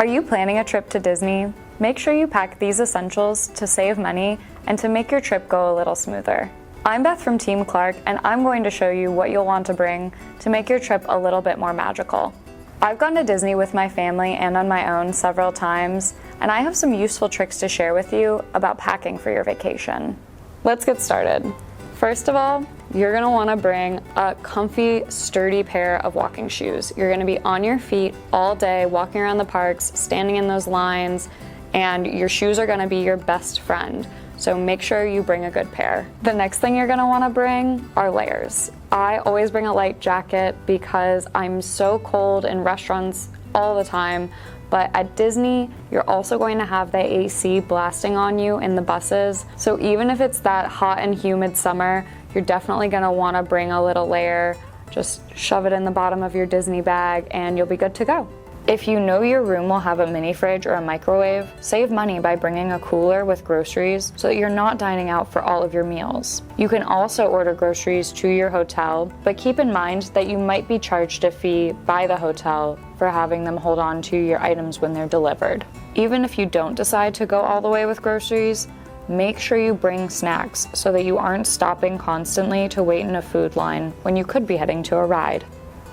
Are you planning a trip to Disney? Make sure you pack these essentials to save money and to make your trip go a little smoother. I'm Beth from Team Clark, and I'm going to show you what you'll want to bring to make your trip a little bit more magical. I've gone to Disney with my family and on my own several times, and I have some useful tricks to share with you about packing for your vacation. Let's get started. First of all, you're going to want to bring a comfy, sturdy pair of walking shoes. You're going to be on your feet all day, walking around the parks, standing in those lines, and your shoes are going to be your best friend. So make sure you bring a good pair. The next thing you're going to want to bring are layers. I always bring a light jacket because I'm so cold in restaurants all the time. But at Disney, you're also going to have the AC blasting on you in the buses. So even if it's that hot and humid summer, you're definitely going to want to bring a little layer. Just shove it in the bottom of your Disney bag and you'll be good to go. If you know your room will have a mini fridge or a microwave, save money by bringing a cooler with groceries so that you're not dining out for all of your meals. You can also order groceries to your hotel, but keep in mind that you might be charged a fee by the hotel for having them hold on to your items when they're delivered. Even if you don't decide to go all the way with groceries, make sure you bring snacks so that you aren't stopping constantly to wait in a food line when you could be heading to a ride.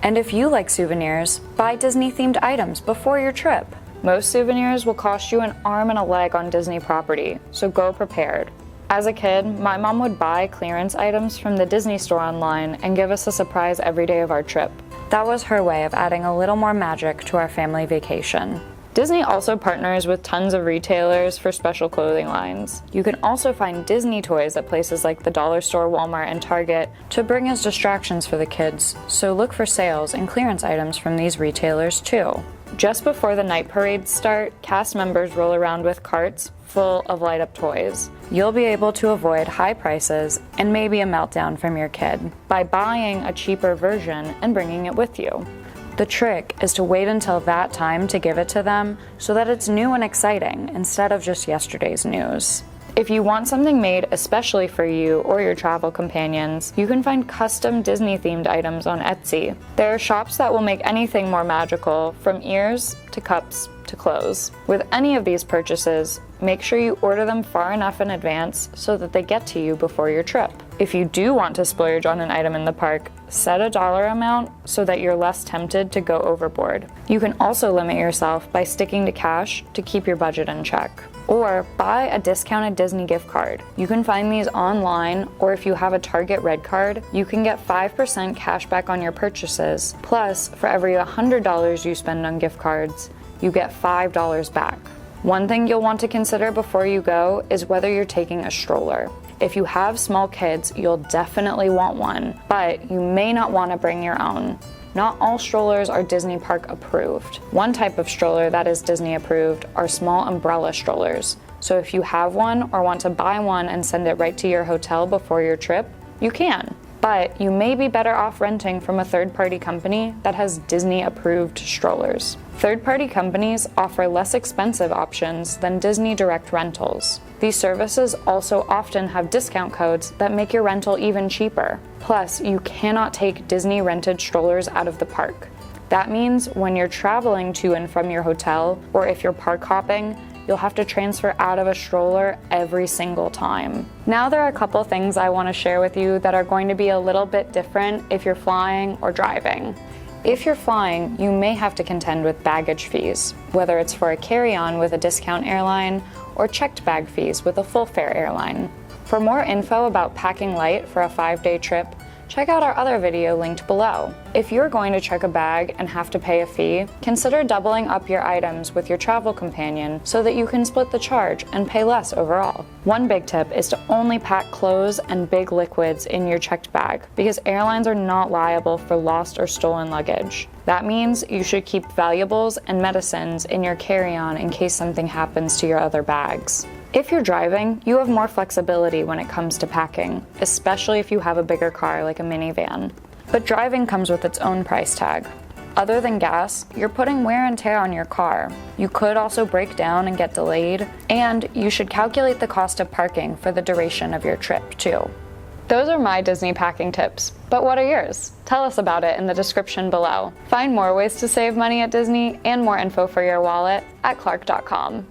And if you like souvenirs, buy Disney-themed items before your trip. Most souvenirs will cost you an arm and a leg on Disney property, so go prepared. As a kid, my mom would buy clearance items from the Disney store online and give us a surprise every day of our trip. That was her way of adding a little more magic to our family vacation. Disney also partners with tons of retailers for special clothing lines. You can also find Disney toys at places like the dollar store, Walmart, and Target to bring as distractions for the kids, so look for sales and clearance items from these retailers too. Just before the night parades start, cast members roll around with carts full of light-up toys. You'll be able to avoid high prices and maybe a meltdown from your kid by buying a cheaper version and bringing it with you. The trick is to wait until that time to give it to them so that it's new and exciting instead of just yesterday's news. If you want something made especially for you or your travel companions, you can find custom Disney-themed items on Etsy. There are shops that will make anything more magical, from ears to cups to clothes. With any of these purchases, make sure you order them far enough in advance so that they get to you before your trip. If you do want to splurge on an item in the park, set a dollar amount so that you're less tempted to go overboard. You can also limit yourself by sticking to cash to keep your budget in check. Or buy a discounted Disney gift card. You can find these online, or if you have a Target Red card, you can get 5% cash back on your purchases. Plus, for every $100 you spend on gift cards, you get $5 back. One thing you'll want to consider before you go is whether you're taking a stroller. If you have small kids, you'll definitely want one, but you may not want to bring your own. Not all strollers are Disney Park approved. One type of stroller that is Disney approved are small umbrella strollers. So if you have one or want to buy one and send it right to your hotel before your trip, you can. But you may be better off renting from a third-party company that has Disney-approved strollers. Third-party companies offer less expensive options than Disney Direct rentals. These services also often have discount codes that make your rental even cheaper. Plus, you cannot take Disney-rented strollers out of the park. That means when you're traveling to and from your hotel, or if you're park hopping, you'll have to transfer out of a stroller every single time. Now there are a couple things I want to share with you that are going to be a little bit different if you're flying or driving. If you're flying, you may have to contend with baggage fees, whether it's for a carry-on with a discount airline or checked bag fees with a full-fare airline. For more info about packing light for a 5-day trip, check out our other video linked below. If you're going to check a bag and have to pay a fee, consider doubling up your items with your travel companion so that you can split the charge and pay less overall. One big tip is to only pack clothes and big liquids in your checked bag because airlines are not liable for lost or stolen luggage. That means you should keep valuables and medicines in your carry-on in case something happens to your other bags. If you're driving, you have more flexibility when it comes to packing, especially if you have a bigger car like a minivan. But driving comes with its own price tag. Other than gas, you're putting wear and tear on your car. You could also break down and get delayed, and you should calculate the cost of parking for the duration of your trip, too. Those are my Disney packing tips, but what are yours? Tell us about it in the description below. Find more ways to save money at Disney and more info for your wallet at clark.com.